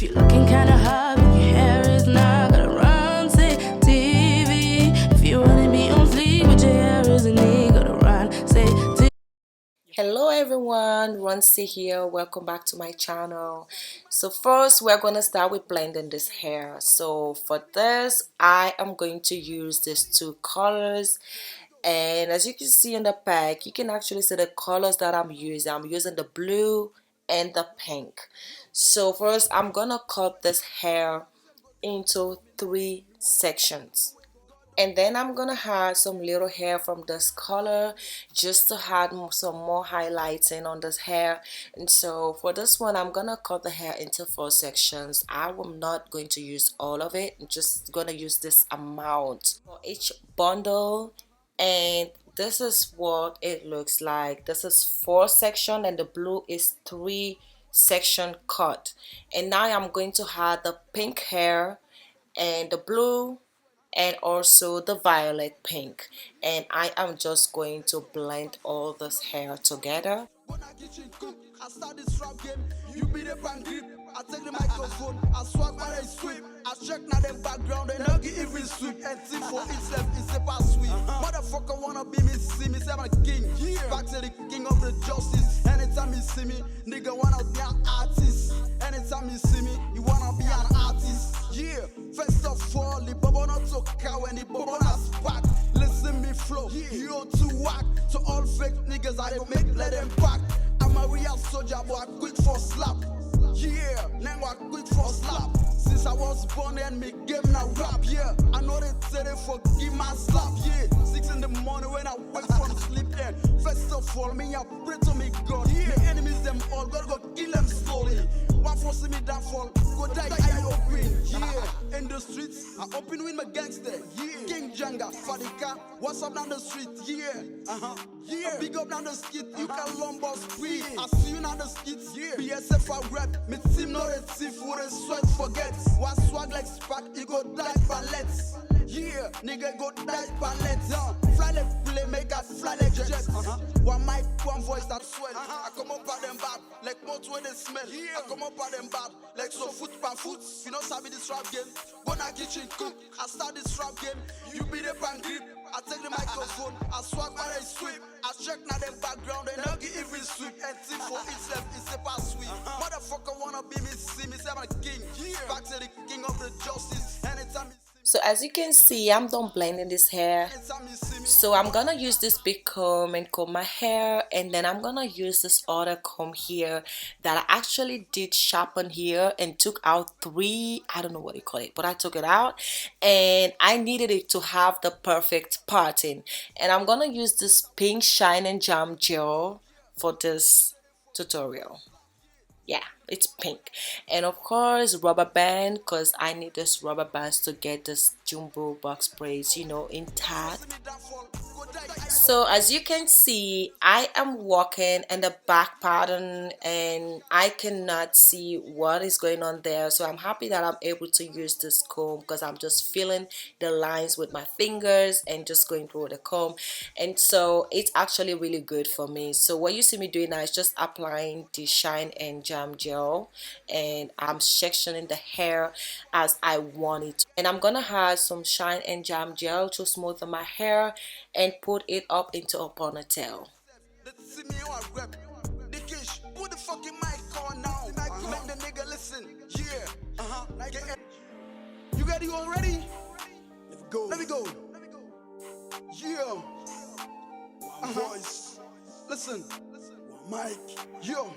If you're looking kinda hot and your hair is not, gotta Ronsay TV. If you wanna be on fleek but your hair isn't neat, gotta Ronsay TV. Hello everyone, Ronsay here. Welcome back to my channel. So first we're going to start with blending this hair. So for this I am going to use these two colors, and as you can see in the pack you can actually see the colors that I'm using the blue and the pink. So first I'm gonna cut this hair into 3 sections, and then I'm gonna add some little hair from this color just to add some more highlighting on this hair. And so for this one I'm gonna cut the hair into 4 sections. I am not going to use all of it, I'm just gonna use this amount for each bundle. And this is what it looks like. This is 4 section and the blue is 3 section cut. And now I'm going to add the pink hair and the blue and also the violet pink, and I am just going to blend all this hair together. I start this rap game, you be the band grip. I take the microphone, I swag by the sweep. I check now the background and I'll get even sweep. And see for itself, it's a pass sweep. Motherfucker wanna be me, see me, say I'm a king. Back to the king of the justice. Anytime you see me, nigga wanna be an artist. Anytime you see me, you wanna be an artist. Yeah, first of all, the bubble not so cow and the bubble not back. Listen me flow, you too whack. To all fake niggas, I don't make, let them back. I'm a real soldier, but I quit for slap. Yeah, now I quit for slap. Since I was born and me game now rap. Yeah, I know they say they forgive my slap. Yeah, 6 in the morning when I wake from sleep. Yeah, first of all, me I pray to me God. Yeah, the enemies them all, God go kill them slowly. One for see me downfall, go die, I open. Yeah, in the streets, I open with my gangster. Yeah, King Janga, Fadika, what's up down the street? Yeah, yeah, big up down the skit, you can lumber street. I see you down the skits, yeah. BSF I rap, me team not a thief, who the sweat forget. One swag like spark, you go die pallets. Yeah, nigga go die pallets. Fly like play, make us fly like jets. One mic, one voice that sweat. I come up at them bad, like motor when they smell. I come up at them bad, like so foot pan foot. You know sabi this rap game. Go na kitchen cook, I start this rap game. You be the pan grip, I take the microphone, I swag by the sweep. I check now the background and I'll get even sweep. And see for itself, it's a pass sweep. Motherfucker wanna be me, see me, say I'm a king. Back to the king of the justice. Anytime you So as you can see, I'm done blending this hair. So I'm gonna use this big comb and comb my hair, and then I'm gonna use this other comb here that I actually did sharpen here and took out 3, I don't know what you call it, but I took it out and I needed it to have the perfect parting. And I'm gonna use this pink shine and jam gel for this tutorial. Yeah, it's pink. And of course rubber band, because I need this rubber bands to get this jumbo box braids, you know, intact. So as you can see, I am walking in the back pattern and I cannot see what is going on there. So I'm happy that I'm able to use this comb because I'm just feeling the lines with my fingers and just going through the comb. And so it's actually really good for me. So what you see me doing now is just applying the shine and jam gel, and I'm sectioning the hair as I want it. And I'm gonna add some shine and jam gel to smoothen my hair and put it up into a ponytail. see me on rep. The kish, put the fucking mic on now. Make the nigga listen. Yeah. Like you ready already? Let me go. Yeah. Voice. Listen. Mike, yo,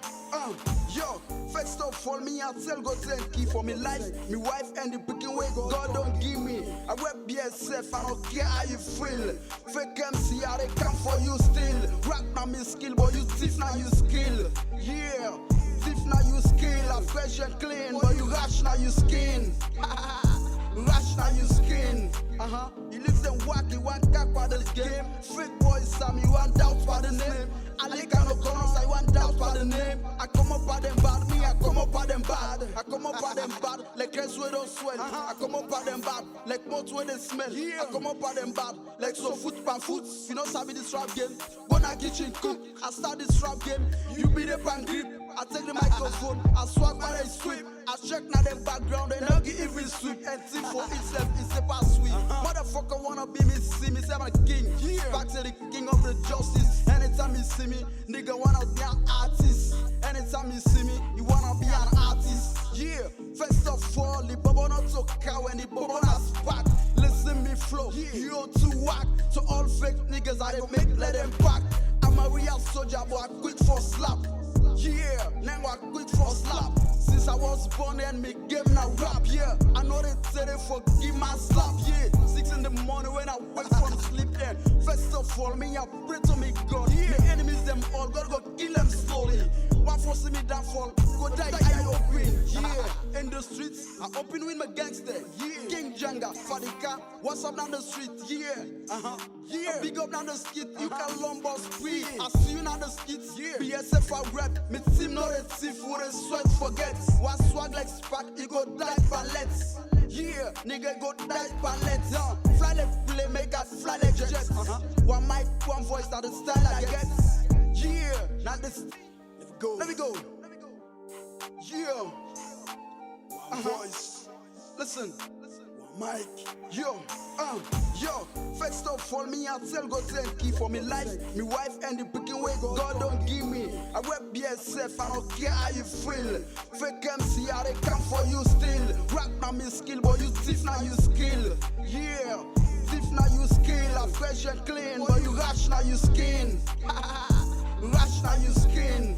first of all, me I tell God thank you for me life, me wife and the picking way God don't give me. I rap BSF, I don't care how you feel. Fake MC, how they come for you still. Rap now me skill, but you thief now you skill. Yeah, thief now you skill. I fresh and clean, but you rash now you skin. Rash now you skin. You live them wacky, one cack for this game. Fake boys, Sam, you want doubt for the name. I like I no corners, I want doubt for the name. I come up at them bad, me, I come up at them bad. I come up at them bad, like rest where don't swell. I come up at them bad, like moat where they smell. I come up at them bad, like so foot pan foot. You know sabi this rap game. Go na kitchen cook, I start this rap game. You be the pan grip, I take the microphone, I swag by they sweep. I check now them background, they not get even sweep. And think for itself, it's a pass sweep. Motherfucker wanna be me, see me, say I'm a king. Back to the king of the justice. Anytime you see me, nigga wanna be an artist. Anytime you see me, you wanna be an artist. Yeah, first of all, the bubble not so cow when the bubble not spark. Listen me flow, you too whack. To all fake niggas, I don't make, let them back. I'm a real soldier, but I quit for slap. Yeah, now I quit for slap. Since I was born and me game now rap, yeah. I know they say they forgive my slap, yeah. 6 in the morning when I wake from sleep, yeah. First of all, me I pray to me God, yeah. My enemies them all, God go kill them slowly. One for see me downfall, go die, I open, yeah. In the streets, I open with my gangster, yeah. King Janga, Fadika, what's up down the street, yeah. Yeah, big up down the skit, you can lumber street. I see you down the skits, yeah. BSF I rap, me team not a thief, with a sweat forget. One swag like spark, you go die pallets. Yeah, nigga go die pallets. Fly like play, make us fly like jets. One mic, one voice, not the style I get. Yeah, not this. Let me go. Yeah. Voice. Listen. Mike, yo, first of all, me I tell God thank you for me life, me wife and the picking way God don't give me. I rap BSF, I don't care how you feel. Fake MC, how they come for you still. Rap now me skill, but you thief now you skill. Yeah, thief now you skill. I fresh and clean, but you rash now you skin. Rash now you skin.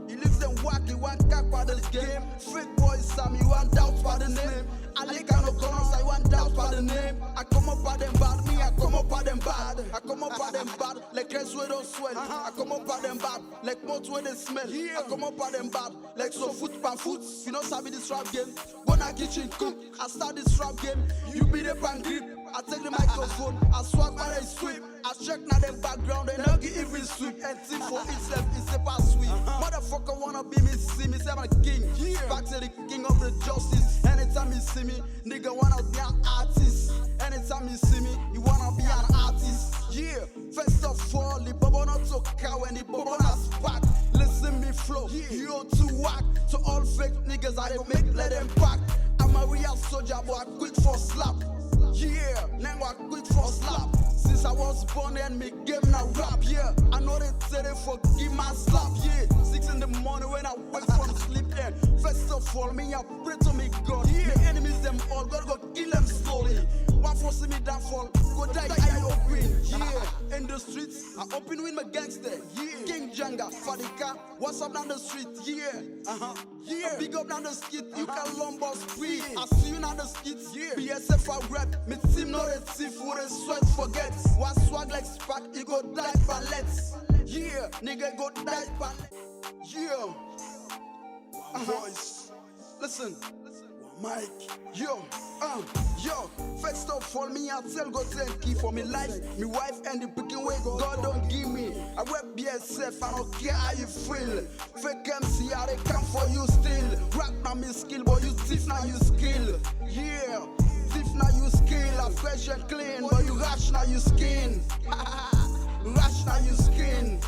You live them wacky, one cack by the game. Fake boys, Sam, you want doubt by the name. I like no colors, I want doubt by the name. I come up by them bad, me, I come up by them bad. I come up by them bad, like rest where don't swell. I come up by them bad, like mouth where they smell. I come up by them bad, like so foot pan foot. You know, sabi this rap game. Go na kitchen cook, I start this rap game. You be the pan grip, I take the microphone, I swag by they sweep. I check now them background, they not get even sweep. And think for itself, it's a pass sweep. Motherfucker wanna be me, see me, say I'm a king. Back to the king of the justice. Anytime you see me, nigga wanna be an artist. Anytime you see me, you wanna be an artist. Yeah, first of all, the bubble not so cow when the bubble not spark. Listen me flow, you too whack. To all fake niggas, I don't make, let them back. I'm a real soldier, but I quit for slap. Yeah, now I quit for slap. Since I was born and me game now rap, yeah. I know they say they forgive my slap, yeah. 6 in the morning when I wake from sleep, yeah. First of all, me I pray to me God, yeah. My enemies them all, God go kill them slowly. One for see me downfall, go die, I open, yeah. In the streets, I open with my gangster, yeah. King Janga, Fadika, what's up down the street, yeah. Yeah, big up down the skit, you can lumber street. I see you down the skits, yeah. BSF I rap, me team not a thief, with a sweat forget. One swag like spark, you go die pallets. Yeah, nigga go die pallets. Yeah. Voice. Listen. Mike, yo, first of all, me I tell God thank you for me life, me wife and the picking way God don't give me. I rap BSF, I don't care how you feel. Fake MC, how they come for you still. Rap now me skill, but you thief now you skill. Yeah, thief now you skill. I fresh and clean, but you rash now you skin. Rash now you skin.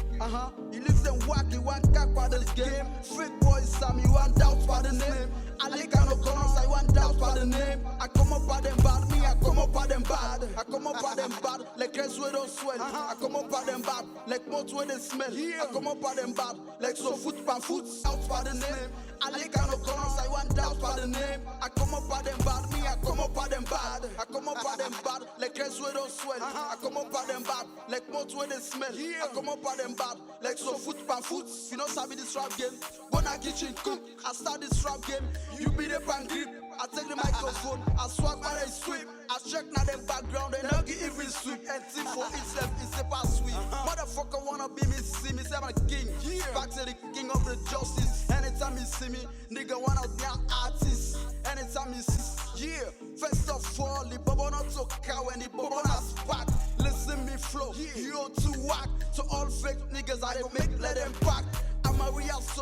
You live them wacky, one cack by the game. Fake boys, Sam, you want doubt by the name. I like no colors, I want doubt by the name. I come up by them bad, me, I come up by them bad. I come up by them bad, like rest where don't swell. I come up by them bad, like mouth where they smell. I come up by them bad, like so foot pan foot, out by the name. I like no colors, I want doubt by the name. I come up by them bad, me, I come up by them bad. I come up by them bad, like rest where don't swell. I come up by them bad, like mouth where they smell. I come up by them bad, like so foot pan foot. You know, sabi this rap game. Go na kitchen cook, I start this rap game. You be the pan grip, I take the microphone, I swag by they sweep. I check now them background, they not get even sweep. And think for itself, it's a pass sweep. Motherfucker wanna be me, see me, say I'm a king. Back to the king of the justice. Anytime you see me, nigga wanna be an artist. Anytime you see, yeah. First of all, the bubble not so cow when the bubble not spark. Listen me flow, you too whack. To all fake niggas, I don't make, let them back. I'm a real